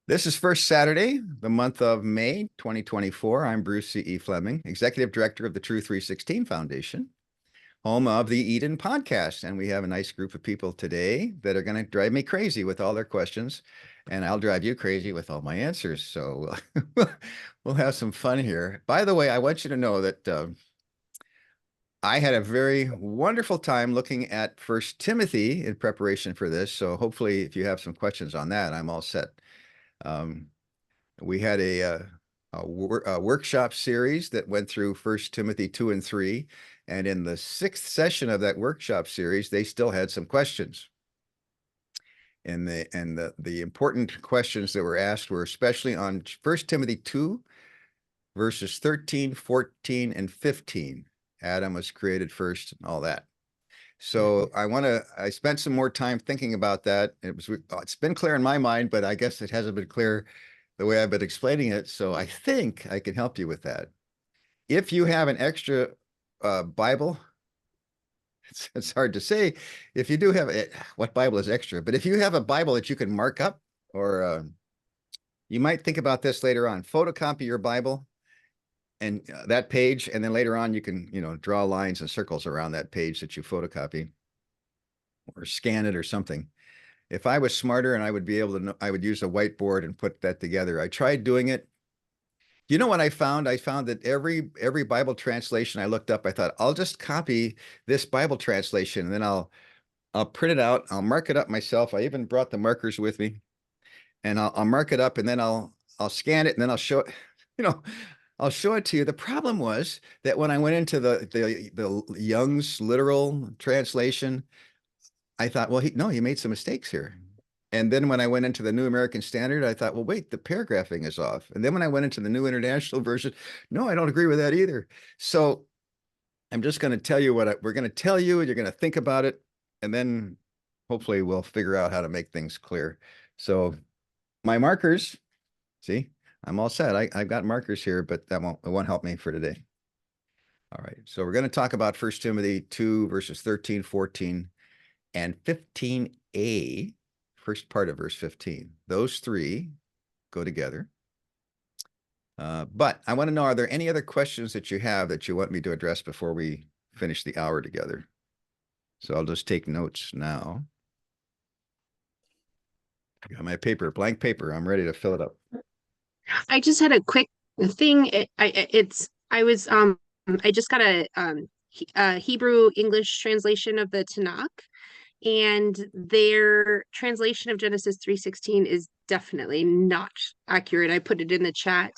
This is first Saturday, the month of May 2024. I'm Bruce C.E. Fleming, Executive Director of the True 316 Foundation, home of the Eden podcast. And we have a nice group of people today that are going to drive me crazy with all their questions. And I'll drive you crazy with all my answers. So we'll have some fun here. By the way, I want you to know that I had a very wonderful time looking at First Timothy in preparation for this. So hopefully, if you have some questions on that, I'm all set. Um, we had a workshop series that went through First Timothy 2 and 3. And in the sixth session of that workshop series, they still had some questions. And the important questions that were asked were especially on First Timothy 2, verses 13, 14, and 15. Adam was created first and all that. So I spent some more time thinking about that. It's been clear in my mind, but I guess it hasn't been clear the way I've been explaining it. So I think I can help you with that. If you have an extra Bible, it's hard to say. If you do have it, what Bible is extra? But if you have a Bible that you can mark up, or you might think about this later on, photocopy your Bible and that page, and then later on you can, draw lines and circles around that page that you photocopy or scan it or something. If I was smarter and I would be able to know, I would use a whiteboard and put that together. I tried doing it. You know what I found? I found that every Bible translation I looked up, I thought, I'll just copy this Bible translation and then I'll print it out. I'll mark it up myself. I even brought the markers with me, and I'll mark it up, and then I'll scan it, and then I'll show it, you know, I'll show it to you. The problem was that when I went into the Young's literal translation, I thought, well, he made some mistakes here. And then when I went into the New American Standard, I thought, well, wait, the paragraphing is off. And then when I went into the New International Version, no, I don't agree with that either. So I'm just going to tell you what we're going to tell you, and you're going to think about it, and then hopefully we'll figure out how to make things clear. So my markers, see, I'm all set. I've got markers here, but it won't help me for today. All right. So we're going to talk about First Timothy 2, verses 13, 14, and 15a, first part of verse 15. Those three go together. But I want to know, are there any other questions that you have that you want me to address before we finish the hour together? So I'll just take notes now. I got my paper, blank paper. I'm ready to fill it up. I just had a quick thing. I just got a Hebrew English translation of the Tanakh, and their translation of Genesis 3:16 is definitely not accurate. I put it in the chat.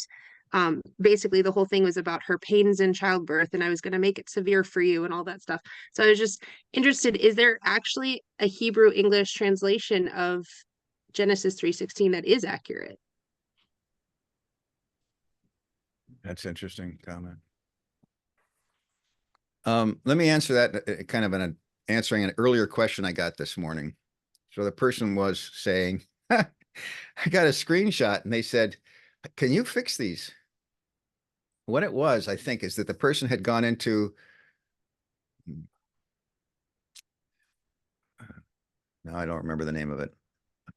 Basically the whole thing was about her pains in childbirth, and I was going to make it severe for you and all that stuff. So I was just interested, is there actually a Hebrew English translation of Genesis 3:16 that is accurate? That's interesting comment. Let me answer that kind of answering an earlier question I got this morning. So the person was saying, I got a screenshot, and they said, can you fix these? What it was, I think, is that the person had gone into, now I don't remember the name of it.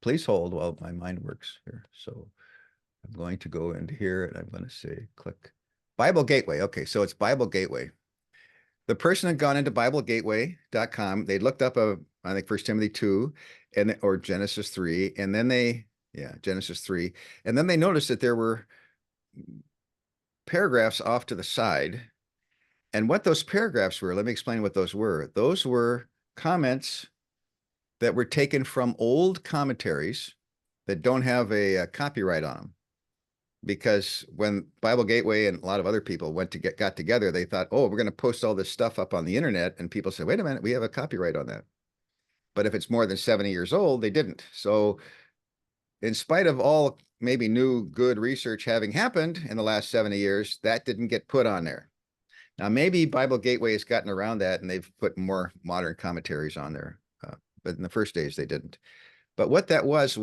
Please hold while my mind works here. So I'm going to go into here, and I'm going to say, click Bible Gateway. Okay, so it's Bible Gateway. The person had gone into BibleGateway.com. They looked up I think First Timothy 2 or Genesis 3, and then Genesis 3, and then they noticed that there were paragraphs off to the side. And what those paragraphs were, let me explain what those were. Those were comments that were taken from old commentaries that don't have a copyright on them. Because when Bible Gateway and a lot of other people got together, they thought, oh, we're going to post all this stuff up on the internet. And people said, wait a minute, we have a copyright on that. But if it's more than 70 years old, they didn't. So in spite of all maybe new good research having happened in the last 70 years, that didn't get put on there. Now, maybe Bible Gateway has gotten around that and they've put more modern commentaries on there. But in the first days, they didn't. But what that was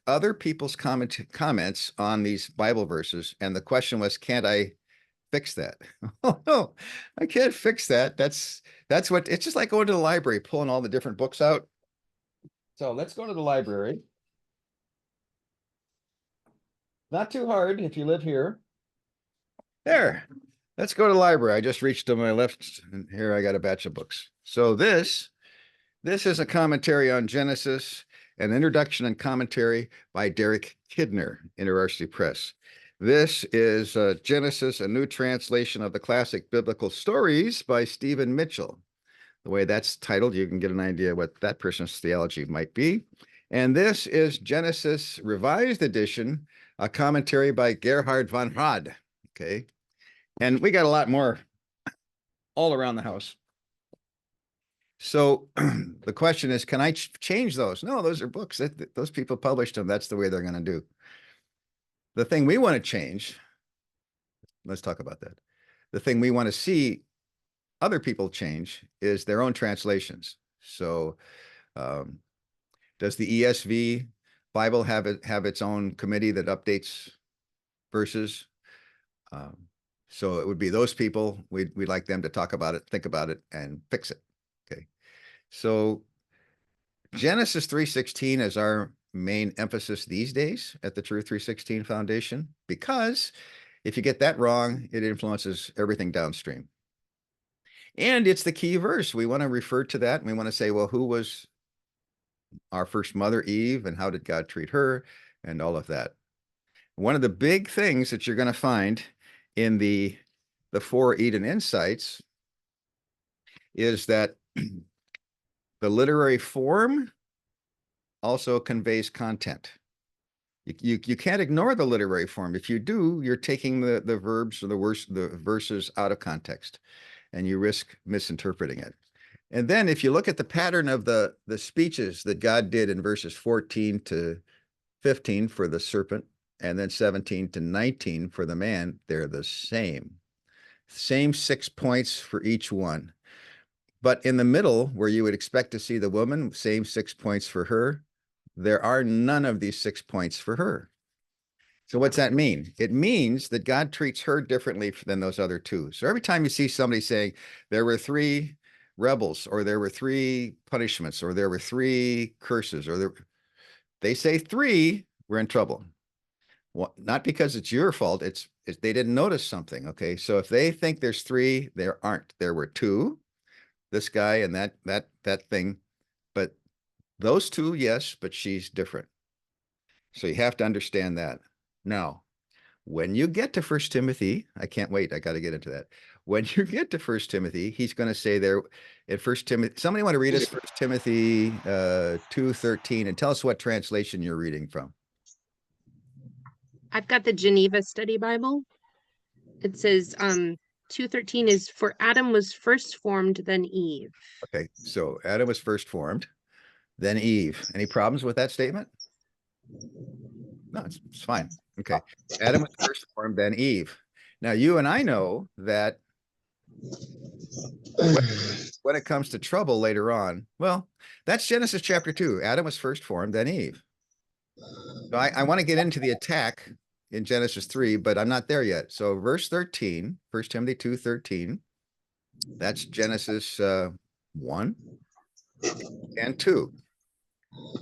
other people's comments on these Bible verses. And the question was, can't I fix that? Oh, no, I can't fix that. That's what it's just like going to the library, pulling all the different books out. So let's go to the library. Not too hard if you live here. There. Let's go to the library. I just reached to my left, and here I got a batch of books. So this is a commentary on Genesis, an introduction and commentary by Derek Kidner, InterVarsity Press. This is Genesis, a new translation of the classic biblical stories by Stephen Mitchell. The way that's titled, you can get an idea what that person's theology might be. And this is Genesis Revised Edition, a commentary by Gerhard von Rad. Okay. And we got a lot more all around the house. So the question is, can I change those? No, those are books. Those people published them. That's the way they're going to do. The thing we want to change, let's talk about that. The thing we want to see other people change is their own translations. So does the ESV Bible have its own committee that updates verses? So it would be those people. We'd like them to talk about it, think about it, and fix it. Okay. So Genesis 3:16 is our main emphasis these days at the Truth 316 Foundation, because if you get that wrong, it influences everything downstream. And it's the key verse. We want to refer to that, and we want to say, well, who was our first mother, Eve, and how did God treat her, and all of that. One of the big things that you're going to find in the 4 Eden Insights is that the literary form also conveys content. You can't ignore the literary form. If you do, you're taking the verbs or the verses out of context, and you risk misinterpreting it. And then if you look at the pattern of the speeches that God did in verses 14 to 15 for the serpent, and then 17 to 19 for the man, they're the same. Same 6 points for each one. But in the middle, where you would expect to see the woman, same 6 points for her, there are none of these 6 points for her. So what's that mean? It means that God treats her differently than those other two. So every time you see somebody saying there were 3 rebels, or there were 3 punishments, or there were 3 curses, or they say 3, we're in trouble. Well, not because it's your fault. It's they didn't notice something. Okay. So if they think there's 3, there aren't. There were 2, this guy and that thing, but those 2, yes, but she's different. So you have to understand that. Now, when you get to 1 Timothy, I can't wait. I got to get into that. When you get to 1 Timothy, he's going to say there in 1 Timothy, somebody want to read us 1 Timothy 2:13 and tell us what translation you're reading from. I've got the Geneva Study Bible. It says 2:13 is for Adam was first formed, then Eve. Okay, so Adam was first formed, then Eve. Any problems with that statement? No, it's fine. Okay. Adam was first formed, then Eve. Now, you and I know that when it comes to trouble later on, well, that's Genesis chapter 2. Adam was first formed, then Eve. So I want to get into the attack in Genesis 3, but I'm not there yet. So verse 13, 1 Timothy 2:13, that's Genesis 1 and 2.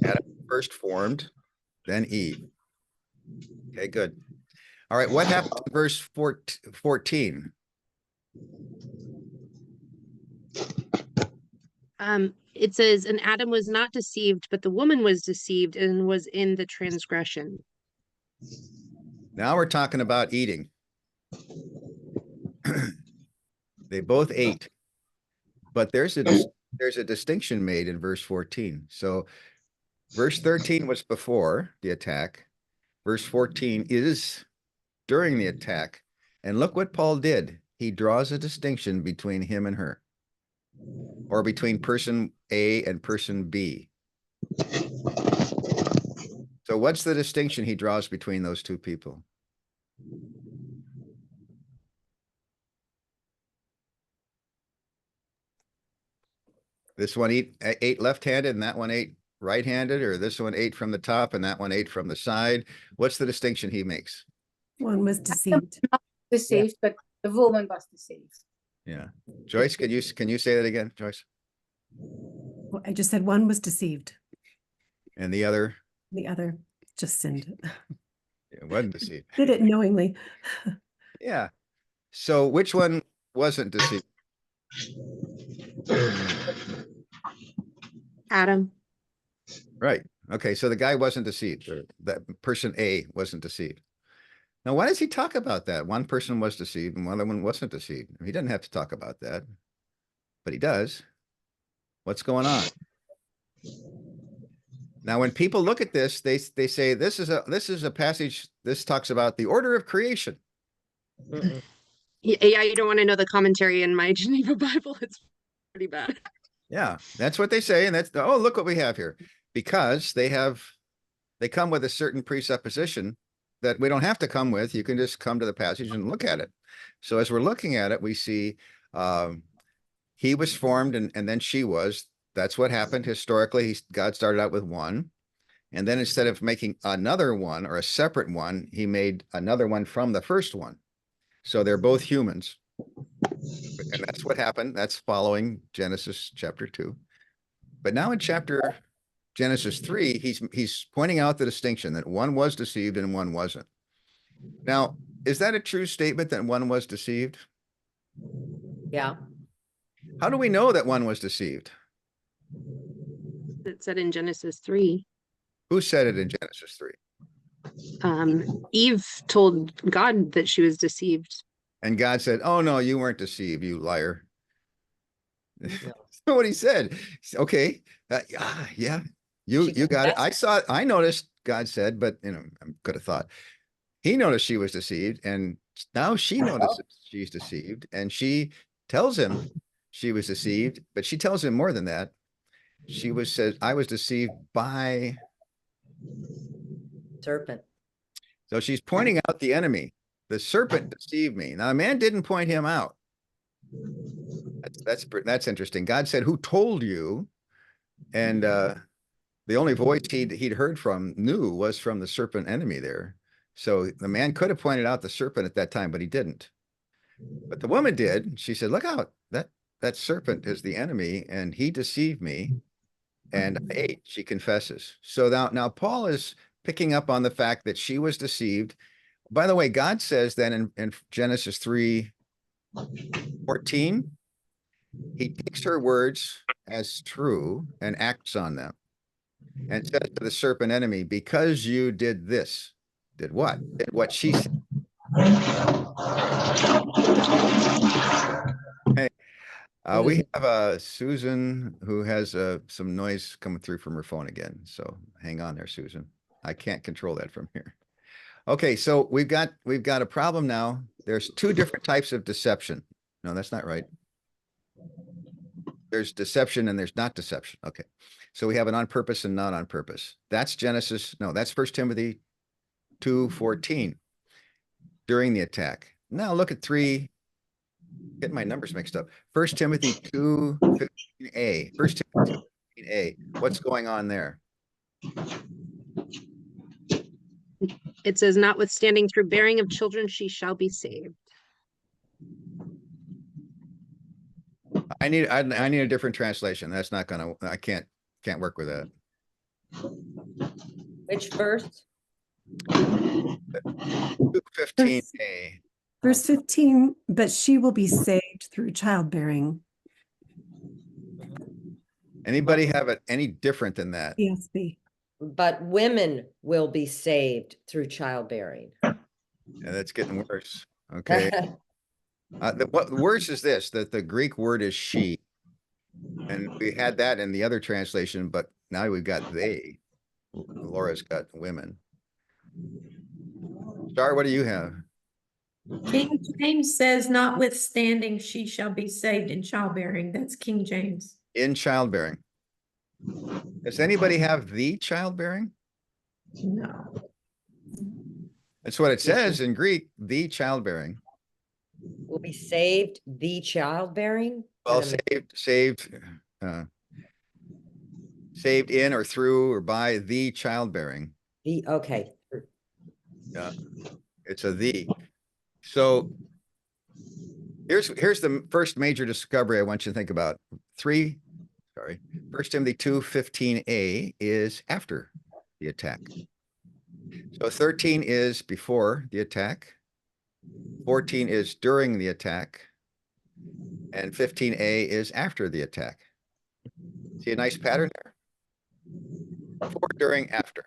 Adam first formed, then Eve. Okay, good. All right, what happened to verse 14? It says, and Adam was not deceived, but the woman was deceived and was in the transgression. Now we're talking about eating. They both ate, but there's a distinction made in verse 14. So verse 13 was before the attack. Verse 14 is during the attack. And look what Paul did. He draws a distinction between him and her, or between person A and person B. So what's the distinction he draws between those two people? This one ate left-handed and that one ate right-handed, or this one ate from the top and that one ate from the side. What's the distinction he makes? One was deceived. Not deceived, but the woman was deceived. Yeah. Joyce, can you say that again, Joyce? Well, I just said one was deceived. And the other? The other just sinned. It wasn't deceived. Did it knowingly. Yeah. So which one wasn't deceived? Adam. Right. Okay. So the guy wasn't deceived, or that person A wasn't deceived. Now, why does he talk about that? One person was deceived and one other one wasn't deceived. He doesn't have to talk about that, but he does. What's going on? Now, when people look at this, they say this is a passage. This talks about the order of creation. Yeah, you don't want to know the commentary in my Geneva Bible. It's pretty bad. Yeah, that's what they say, and that's oh, look what we have here, because they come with a certain presupposition that we don't have to come with. You can just come to the passage and look at it. So as we're looking at it, we see he was formed and then she was. That's what happened historically. God started out with one. And then instead of making another one or a separate one, he made another one from the first one. So they're both humans. And that's what happened. That's following Genesis chapter 2. But now in Genesis 3, he's pointing out the distinction that one was deceived and one wasn't. Now, is that a true statement that one was deceived? Yeah. How do we know that one was deceived? It said in Genesis 3. Who said it in Genesis 3? Eve told God that she was deceived. And God said, oh, no, you weren't deceived, you liar. No. That's what he said. Okay. Yeah, you got it. I noticed, God said, but I could have thought. He noticed she was deceived, and now she notices she's deceived, and she tells him she was deceived, but she tells him more than that. Says, I was deceived by Serpent. So she's pointing out the enemy. The serpent deceived me. Now, a man didn't point him out. That's interesting. God said, who told you? And the only voice he'd heard from was from the serpent enemy there. So the man could have pointed out the serpent at that time, but he didn't. But the woman did. She said, look out, that serpent is the enemy, and he deceived me. And I ate, she confesses. So now Paul is picking up on the fact that she was deceived. By the way, God says then in Genesis 3:14, he takes her words as true and acts on them. And says to the serpent enemy, because you did this, did what? Did what she said. Hey, we have Susan who has some noise coming through from her phone again. So hang on there, Susan. I can't control that from here. Okay, so we've got a problem now. There's two different types of deception. No, that's not right. There's deception and there's not deception. Okay. So we have an on purpose and not on purpose. That's that's 1 Timothy 2:14 during the attack. Now look at 3, getting my numbers mixed up. 1 Timothy 2:15a. 1 Timothy 2:15a. What's going on there? It says, notwithstanding through bearing of children, she shall be saved. I need a different translation. That's not gonna, I can't work with that. Which verse? 2:15a. Verse 15, but she will be saved through childbearing. Anybody have it any different than that? ESV. But women will be saved through childbearing. Yeah, that's getting worse. Okay. What worse is this, that the Greek word is she. And we had that in the other translation, but now we've got they. Laura's got women. Star, what do you have? King James says, notwithstanding, she shall be saved in childbearing. That's King James. In childbearing. Does anybody have the childbearing? No. That's what it says in Greek, the childbearing. Will be saved the childbearing? Well, Wait a minute. saved in or through or by the childbearing. Okay. Yeah, it's a the. So here's the first major discovery I want you to think about. 1 Timothy 2:15a is after the attack. So 13 is before the attack, 14 is during the attack, and 15a is after the attack. See a nice pattern there? Before, during, after.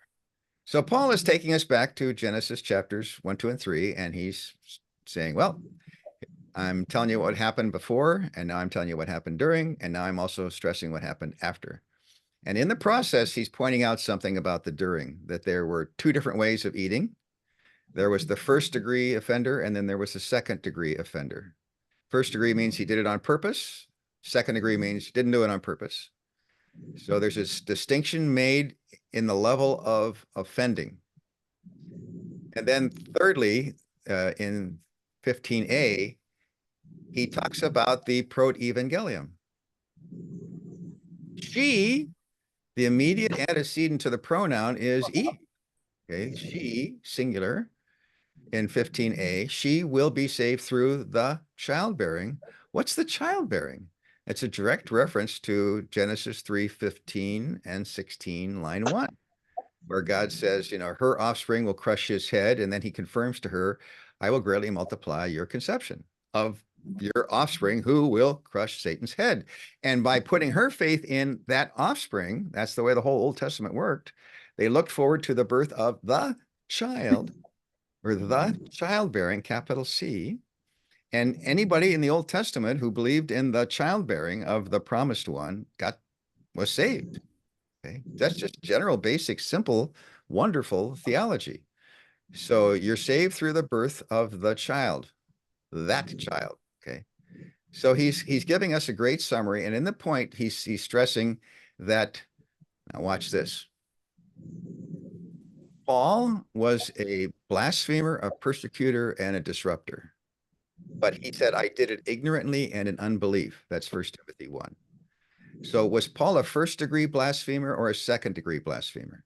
So Paul is taking us back to Genesis chapters 1, 2, and 3, and he's saying, well, I'm telling you what happened before, and now I'm telling you what happened during, and now I'm also stressing what happened after. And in the process, he's pointing out something about the during, that there were two different ways of eating. There was the first degree offender, and then there was the second degree offender. First degree means he did it on purpose. Second degree means he didn't do it on purpose. So there's this distinction made in the level of offending. And then thirdly, in 15a, he talks about the proto-evangelium. She, the immediate antecedent to the pronoun is Eve. Okay, she, singular, in 15a, she will be saved through the childbearing. What's the childbearing? It's a direct reference to Genesis 3:15 and 16, line 1, where God says, her offspring will crush his head, and then he confirms to her, I will greatly multiply your conception of your offspring who will crush Satan's head. And by putting her faith in that offspring, that's the way the whole Old Testament worked, they looked forward to the birth of the child, or the childbearing, capital C. And anybody in the Old Testament who believed in the childbearing of the promised one was saved. Okay, that's just general, basic, simple, wonderful theology. So you're saved through the birth of the child, that child. Okay, so he's giving us a great summary, and in the point he's stressing that. Now watch this. Paul was a blasphemer, a persecutor, and a disruptor. But he said, I did it ignorantly and in unbelief. That's 1 Timothy 1. So was Paul a first-degree blasphemer or a second-degree blasphemer?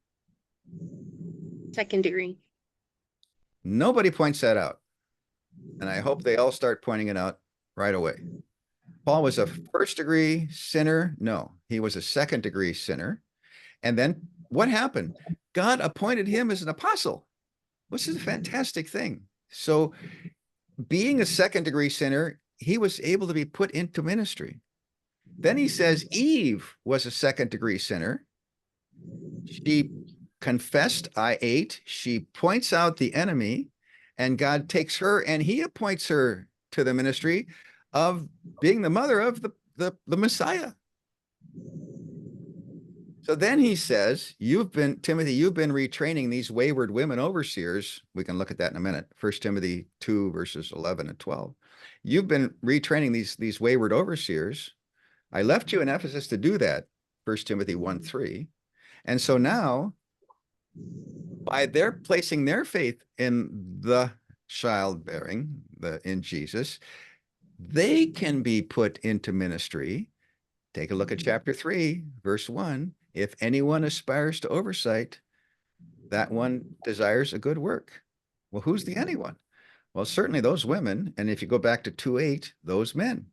Second degree. Nobody points that out. And I hope they all start pointing it out right away. Paul was a first-degree sinner? No, he was a second-degree sinner. And then what happened? God appointed him as an apostle, which is a fantastic thing. So being a second-degree sinner, he was able to be put into ministry. Then he says Eve was a second-degree sinner. She confessed, I ate. She points out the enemy, and God takes her and he appoints her to the ministry of being the mother of the Messiah. So then he says, Timothy, you've been retraining these wayward women overseers. We can look at that in a minute. 1 Timothy 2, verses 11 and 12. You've been retraining these wayward overseers. I left you in Ephesus to do that, 1 Timothy 1:3. And so now, by their placing their faith in the childbearing, in Jesus, they can be put into ministry. Take a look at chapter 3, verse 1. If anyone aspires to oversight, that one desires a good work. Well, who's the anyone? Well, certainly those women. And if you go back to 2:8, those men.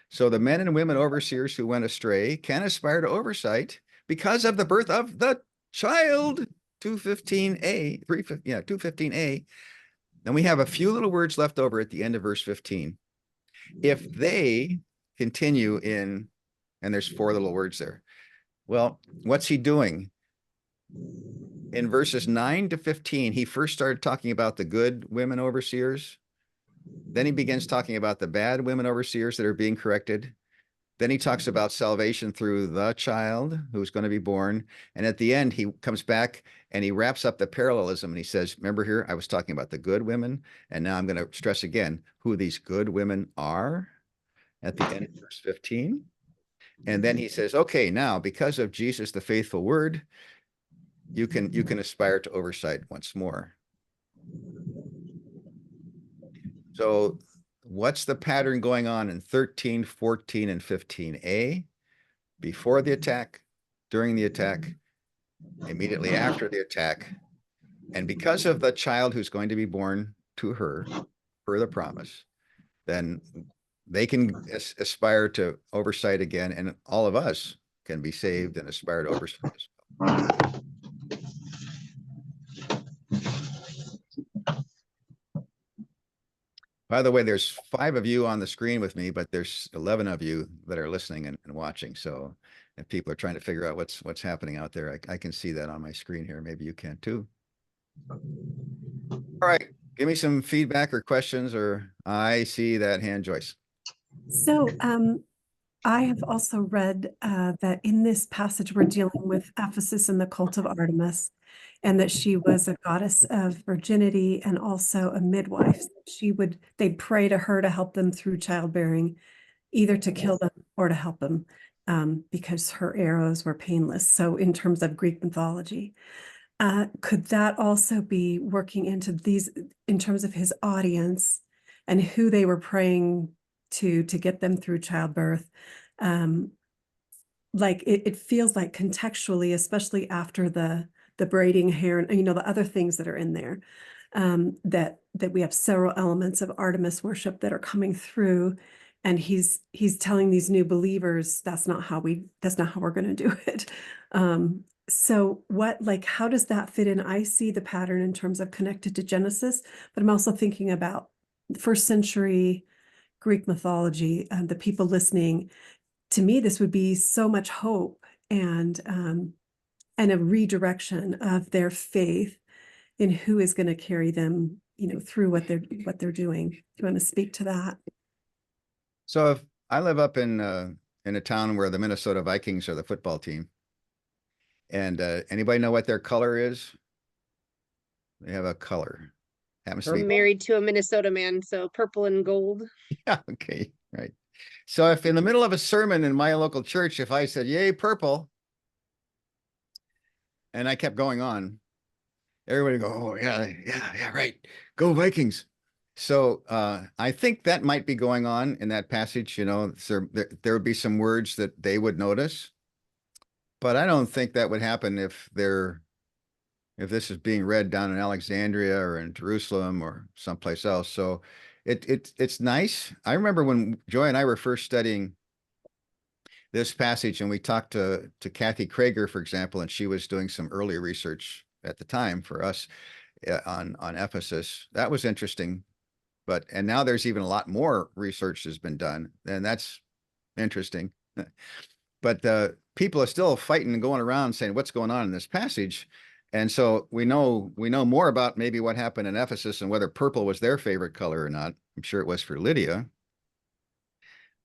So the men and women overseers who went astray can aspire to oversight because of the birth of the child, 2:15a, 2:15a. Then we have a few little words left over at the end of verse 15. If they continue in, and there's 4 little words there. Well, what's he doing? In verses 9 to 15, he first started talking about the good women overseers. Then he begins talking about the bad women overseers that are being corrected. Then he talks about salvation through the child who's going to be born. And at the end, he comes back and he wraps up the parallelism. And he says, remember here, I was talking about the good women. And now I'm going to stress again who these good women are at the end of verse 15. And then he says, okay, now because of Jesus, the faithful word, you can aspire to oversight once more. So what's the pattern going on in 13, 14, and 15a? Before the attack, during the attack, immediately after the attack, and because of the child who's going to be born to her, per the promise, then they can aspire to oversight again, and all of us can be saved and aspire to oversight as well. By the way, there's 5 of you on the screen with me, but there's 11 of you that are listening and watching. So if people are trying to figure out what's happening out there, I can see that on my screen here. Maybe you can too. All right, give me some feedback or questions, or I see that hand, Joyce. So I have also read that in this passage, we're dealing with Ephesus and the cult of Artemis, and that she was a goddess of virginity and also a midwife. They'd pray to her to help them through childbearing, either to kill them or to help them, because her arrows were painless. So in terms of Greek mythology, could that also be working into these in terms of his audience and who they were praying to get them through childbirth? Like it feels like contextually, especially after the braiding hair and the other things that are in there, that we have several elements of Artemis worship that are coming through, and he's telling these new believers that's not how we're going to do it. So how does that fit in? I see the pattern in terms of connected to Genesis, but I'm also thinking about first century Greek mythology, the people listening. To me, this would be so much hope and a redirection of their faith in who is going to carry them, through what they're doing. Do you want to speak to that? So if I live up in a town where the Minnesota Vikings are the football team, and anybody know what their color is? They have a color. Happens to be I'm married to a Minnesota man, so purple and gold. yeah, okay, right. So if in the middle of a sermon in my local church, if I said, "Yay, purple," and I kept going on, everybody would go, "Oh, yeah, right. Go Vikings." So I think that might be going on in that passage. So there would be some words that they would notice, but I don't think that would happen if this is being read down in Alexandria or in Jerusalem or someplace else. So it's nice. I remember when Joy and I were first studying this passage, and we talked to Kathy Krager, for example, and she was doing some early research at the time for us on Ephesus. That was interesting. And now there's even a lot more research has been done, and that's interesting. But people are still fighting and going around saying what's going on in this passage. And so we know more about maybe what happened in Ephesus and whether purple was their favorite color or not. I'm sure it was for Lydia.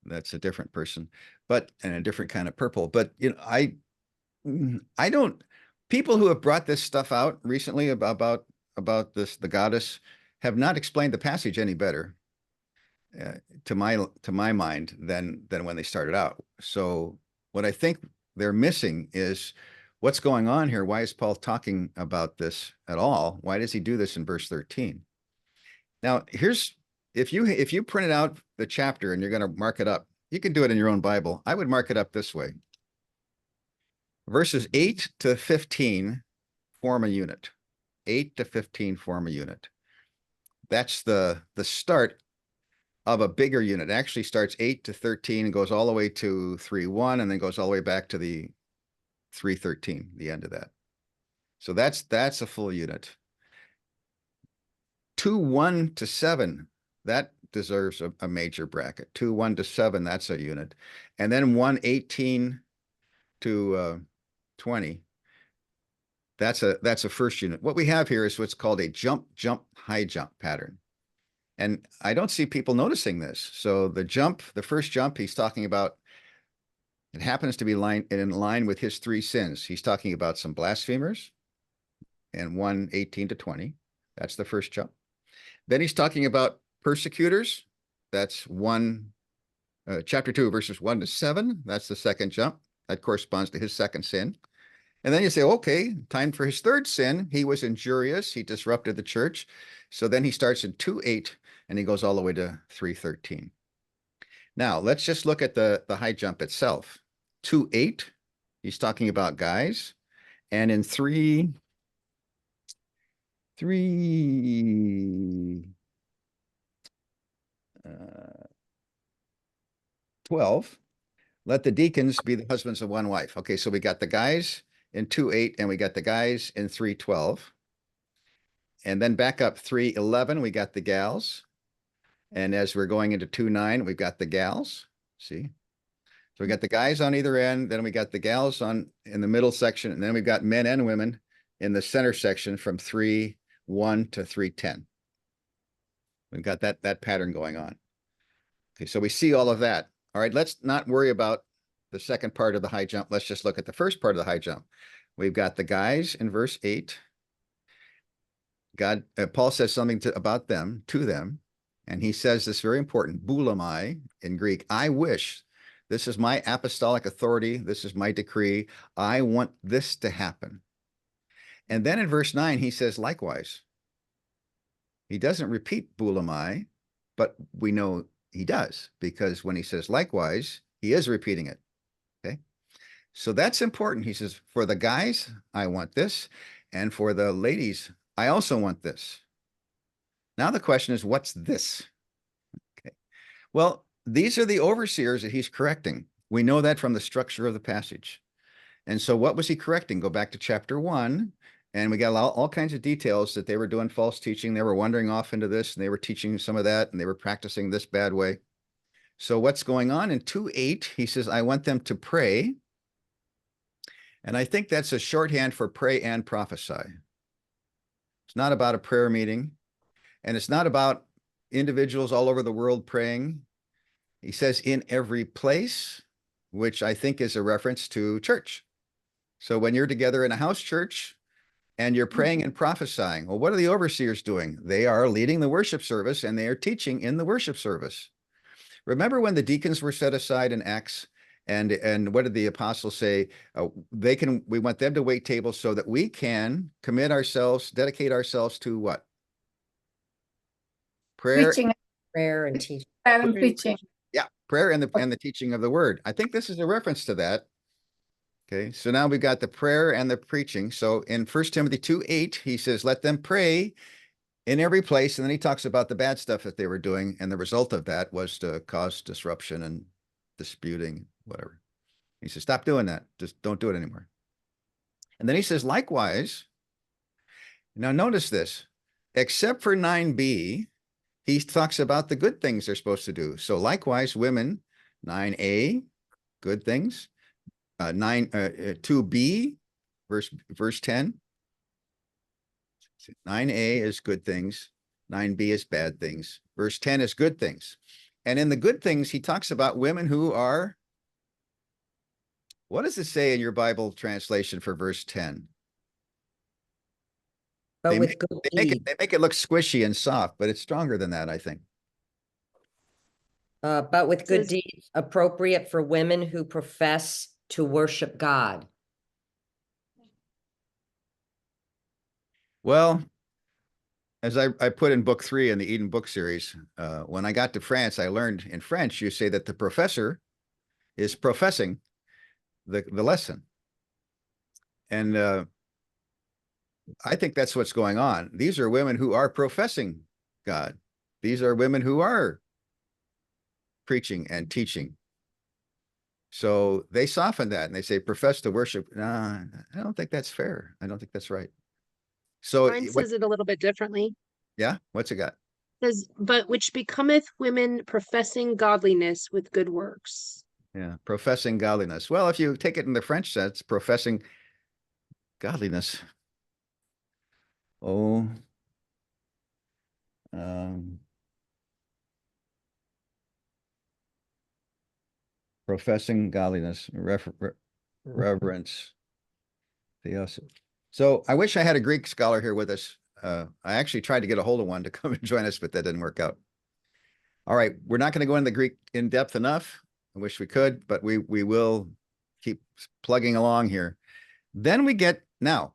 That's a different person, and a different kind of purple. But I don't. People who have brought this stuff out recently about the goddess have not explained the passage any better, to my mind, than when they started out. So what I think they're missing is what's going on here. Why is Paul talking about this at all? Why does he do this in verse 13? Now, if you printed out the chapter and you're going to mark it up, you can do it in your own Bible. I would mark it up this way. Verses 8 to 15 form a unit. 8 to 15 form a unit. That's the start of a bigger unit. It actually starts 8 to 13 and goes all the way to 3:1, and then goes all the way back to the 3:13, the end of that. So that's a full unit. 2:1 to 7, that deserves a major bracket. 2:1 to 7, that's a unit. And then 1:18 to 20, that's a first unit. What we have here is what's called a jump, high jump pattern. And I don't see people noticing this. So the first jump, he's talking about, it happens to be in line with his 3 sins. He's talking about some blasphemers and 1:18 to 20. That's the first jump. Then he's talking about persecutors. That's chapter 2, verses 1 to 7. That's the second jump. That corresponds to his second sin. And then you say, okay, time for his third sin. He was injurious. He disrupted the church. So then he starts in 2:8 and he goes all the way to 3:13. Now let's just look at the high jump itself. 2:8, he's talking about guys. And in 3:12, let the deacons be the husbands of one wife. Okay, so we got the guys in 2:8 and we got the guys in 3:12. And then back up 3:11, we got the gals. And as we're going into 2:9, we've got the gals. See? So we got the guys on either end, then we got the gals on in the middle section, and then we've got men and women in the center section from 3:1 to 3:10. We've got that pattern going on. Okay, so we see all of that. All right, let's not worry about the second part of the high jump. Let's just look at the first part of the high jump. We've got the guys in verse 8. Paul says something about them, to them, and he says this very important, boulamai in Greek. I wish, this is my apostolic authority, this is my decree, I want this to happen. And then in verse 9, he says likewise. He doesn't repeat boulamai, but we know he does, because when he says likewise, he is repeating it. Okay. So that's important. He says, for the guys, I want this. And for the ladies, I also want this. Now the question is, what's this? Okay. Well, these are the overseers that he's correcting. We know that from the structure of the passage. And so what was he correcting? Go back to chapter 1. And we got all kinds of details that they were doing false teaching. They were wandering off into this, and they were teaching some of that, and they were practicing this bad way. So what's going on in 2:8, he says, I want them to pray. And I think that's a shorthand for pray and prophesy. It's not about a prayer meeting, and it's not about individuals all over the world praying. He says in every place, which I think is a reference to church. So when you're together in a house church, and you're praying and prophesying. Well, what are the overseers doing? They are leading the worship service, and they are teaching in the worship service. Remember when the deacons were set aside in Acts, and what did the apostles say? We want them to wait tables so that we can commit ourselves, dedicate ourselves to what? Prayer. Preaching Prayer and teaching. and preaching. Yeah, prayer and the teaching of the word. I think this is a reference to that. Okay, so now we've got the prayer and the preaching. So in 1 Timothy 2:8, he says, let them pray in every place. And then he talks about the bad stuff that they were doing. And the result of that was to cause disruption and disputing, whatever. He says, stop doing that. Just don't do it anymore. And then he says, likewise, now notice this, except for 9b, he talks about the good things they're supposed to do. So likewise, women, 9a, good things. 2b, verse 10. 9a is good things. 9b is bad things. Verse 10 is good things. And in the good things, he talks about women who are, what does it say in your Bible translation for verse 10? But They with make, good they deeds. make it look squishy and soft, but it's stronger than that, I think. But with good Says- deeds appropriate for women who profess to worship God. Well, as I put in book 3 in the Eden book series, when I got to France, I learned in French, you say that the professor is professing the lesson. And I think that's what's going on. These are women who are professing God. These are women who are preaching and teaching. So they soften that and they say, profess to worship. Nah, I don't think that's fair. I don't think that's right. So Mine says it a little bit differently. yeah, what's it got? Says, but which becometh women professing godliness with good works. Yeah, professing godliness. Well, if you take it in the French sense, professing godliness. Oh, professing godliness, reverence. So I wish I had a Greek scholar here with us. I actually tried to get a hold of one to come and join us, but that didn't work out. All right, we're not going to go into the Greek in depth enough. I wish we could, but we will keep plugging along here. Then we get, now,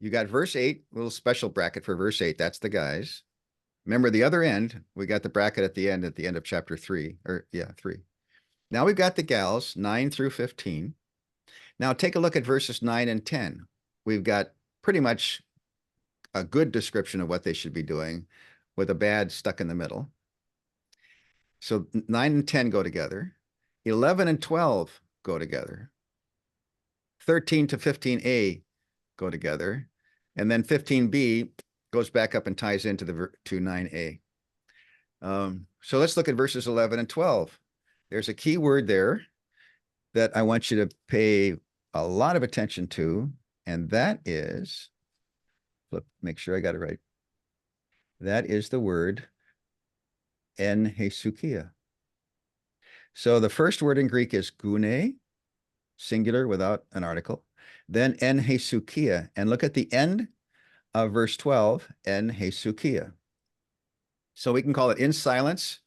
you got verse 8, little special bracket for verse 8. That's the guys. Remember the other end, we got the bracket at the end of chapter 3, or yeah, 3. Now we've got the gals, 9 through 15. Now take a look at verses 9 and 10. We've got pretty much a good description of what they should be doing with a bad stuck in the middle. So 9 and 10 go together. 11 and 12 go together. 13 to 15a go together. And then 15b goes back up and ties into to 9a. So let's look at verses 11 and 12. There's a key word there that I want you to pay a lot of attention to, and that is, make sure I got it right. That is the word en hesukia. So the first word in Greek is gune, singular without an article, then en hesukia. And look at the end of verse 12, en hesukia. So we can call it in silence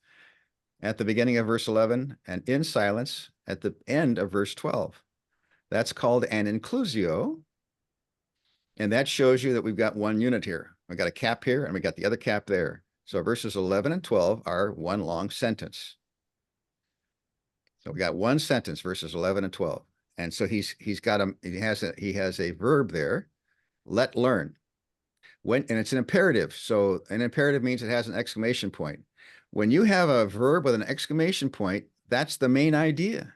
at the beginning of verse 11 and in silence at the end of verse 12. That's called an inclusio. And that shows you that we've got one unit here. We've got a cap here and we got the other cap there. So verses 11 and 12 are one long sentence. So we got one sentence, verses 11 and 12. And so he has a verb there, let learn. And it's an imperative. So an imperative means it has an exclamation point. When you have a verb with an exclamation point, that's the main idea,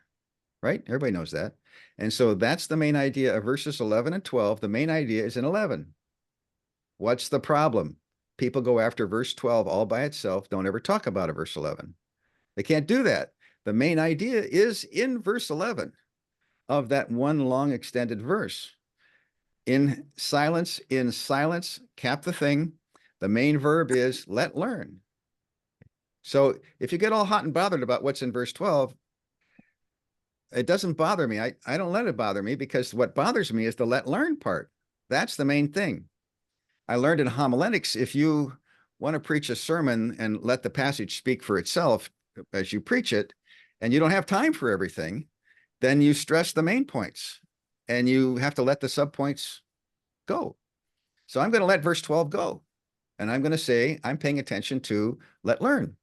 right? Everybody knows that. And so that's the main idea of verses 11 and 12. The main idea is in 11. What's the problem? People go after verse 12 all by itself. Don't ever talk about a verse 11. They can't do that. The main idea is in verse 11 of that one long extended verse. In silence, cap the thing. The main verb is let learn. So if you get all hot and bothered about what's in verse 12, it doesn't bother me. I don't let it bother me, because what bothers me is the let learn part. That's the main thing. I learned in homiletics, if you want to preach a sermon and let the passage speak for itself as you preach it, and you don't have time for everything, then you stress the main points and you have to let the subpoints go. So I'm going to let verse 12 go. And I'm going to say, I'm paying attention to let learn.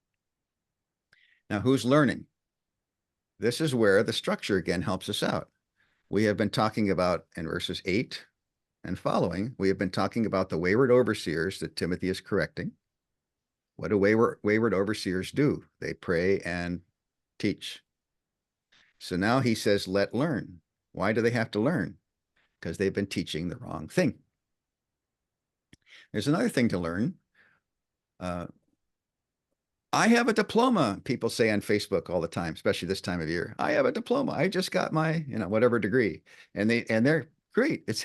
Now, who's learning? This is where the structure again helps us out. We have been talking about in verses 8 and following, we have been talking about the wayward overseers that Timothy is correcting. What do wayward overseers do? They pray and teach. So now he says, let learn. Why do they have to learn? Because they've been teaching the wrong thing. There's another thing to learn. I have a diploma, people say on Facebook all the time, especially this time of year. I have a diploma. I just got my, whatever degree. And they're great. It's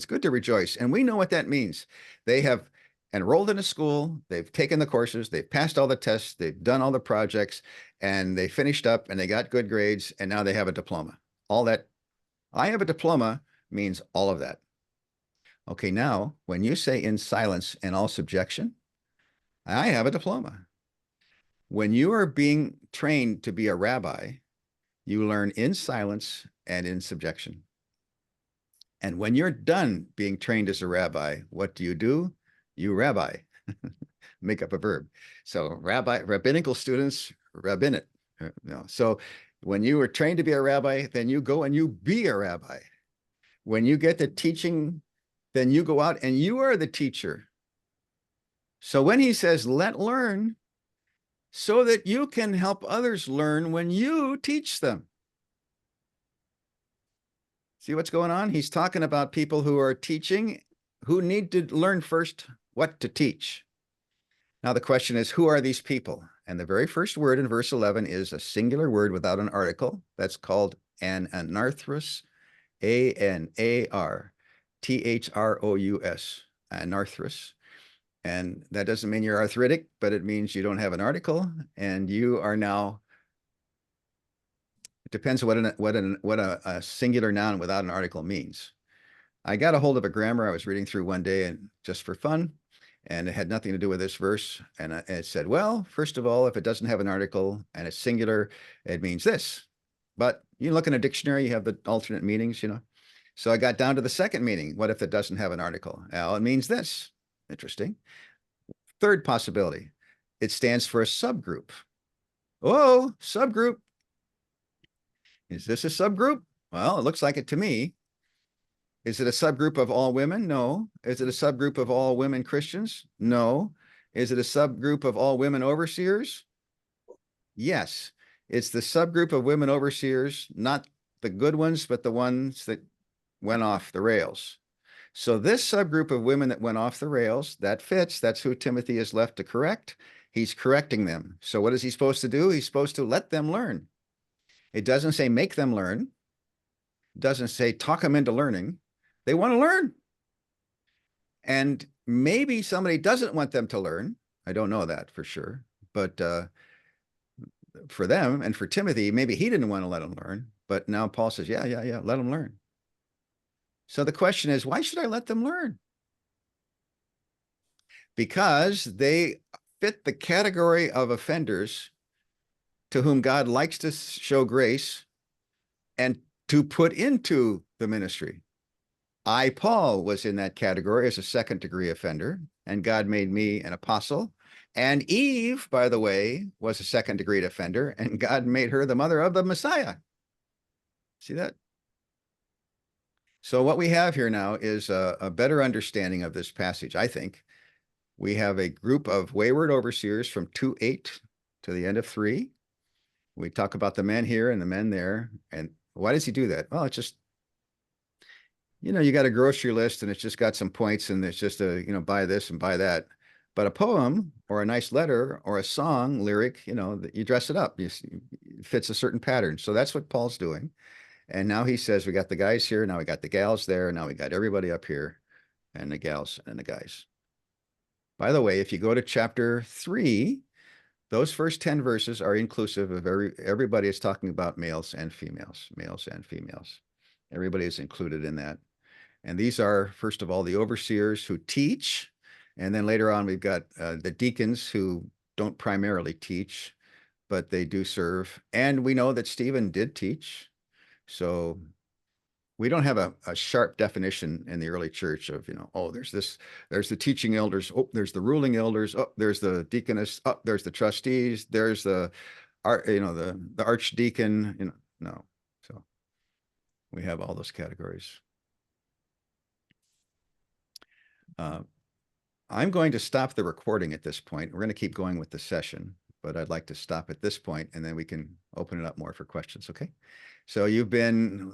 good to rejoice. And we know what that means. They have enrolled in a school, they've taken the courses, they've passed all the tests, they've done all the projects, and they finished up and they got good grades, and now they have a diploma. All that, I have a diploma, means all of that. Okay, now, when you say in silence and all subjection, I have a diploma. When you are being trained to be a rabbi, you learn in silence and in subjection. And when you're done being trained as a rabbi, what do? You rabbi. Make up a verb. So rabbinical students, rabbinate. So when you were trained to be a rabbi, then you go and you be a rabbi. When you get the teaching, then you go out and you are the teacher. So when he says, let learn, so that you can help others learn when you teach them. See what's going on? He's talking about people who are teaching, who need to learn first what to teach. Now the question is, who are these people? And the very first word in verse 11 is a singular word without an article. That's called an anarthrous, A-N-A-R-T-H-R-O-U-S, anarthrous. And that doesn't mean you're arthritic, but it means you don't have an article, and you are now, it depends what a singular noun without an article means. I got a hold of a grammar I was reading through one day, and just for fun, and it had nothing to do with this verse. And it said, well, first of all, if it doesn't have an article and it's singular, it means this. But you look in a dictionary, you have the alternate meanings, So I got down to the second meaning. What if it doesn't have an article? Well, it means this. Interesting. Third possibility, it stands for a subgroup. Oh, subgroup. Is this a subgroup? Well, it looks like it to me. Is it a subgroup of all women? No. Is it a subgroup of all women Christians? No. Is it a subgroup of all women overseers? Yes. It's the subgroup of women overseers, not the good ones, but the ones that went off the rails. So this subgroup of women that went off the rails, that fits. That's who Timothy is left to correct. He's correcting them. So what is he supposed to do? He's supposed to let them learn. It doesn't say make them learn. It doesn't say talk them into learning. They want to learn. And maybe somebody doesn't want them to learn. I don't know that for sure. But for them and for Timothy, maybe he didn't want to let them learn. But now Paul says, yeah, let them learn. So the question is, why should I let them learn? Because they fit the category of offenders to whom God likes to show grace and to put into the ministry. I, Paul, was in that category as a second-degree offender, and God made me an apostle. And Eve, by the way, was a second-degree offender, and God made her the mother of the Messiah. See that? So what we have here now is a better understanding of this passage, I think. We have a group of wayward overseers from 2:8 to the end of 3. We talk about the men here and the men there. And why does he do that? Well, it's just, you got a grocery list and it's just got some points and it's just buy this and buy that. But a poem or a nice letter or a song lyric, you dress it up. It fits a certain pattern. So that's what Paul's doing. And now he says, we got the guys here. Now we got the gals there. Now we got everybody up here and the gals and the guys. By the way, if you go to chapter 3, those first 10 verses are inclusive of everybody is talking about males and females. Everybody is included in that. And these are, first of all, the overseers who teach. And then later on, we've got the deacons who don't primarily teach, but they do serve. And we know that Stephen did teach. So we don't have a sharp definition in the early church of, there's the teaching elders. Oh, there's the ruling elders. Oh, there's the deaconess. Oh, there's the trustees. There's the archdeacon, no. So we have all those categories. I'm going to stop the recording at this point. We're going to keep going with the session, but I'd like to stop at this point and then we can open it up more for questions. Okay. So you've been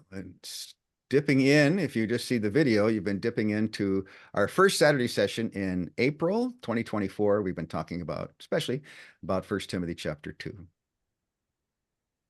dipping in, if you just see the video, you've been dipping into our first Saturday session in April 2024. We've been talking especially about 1 Timothy chapter 2.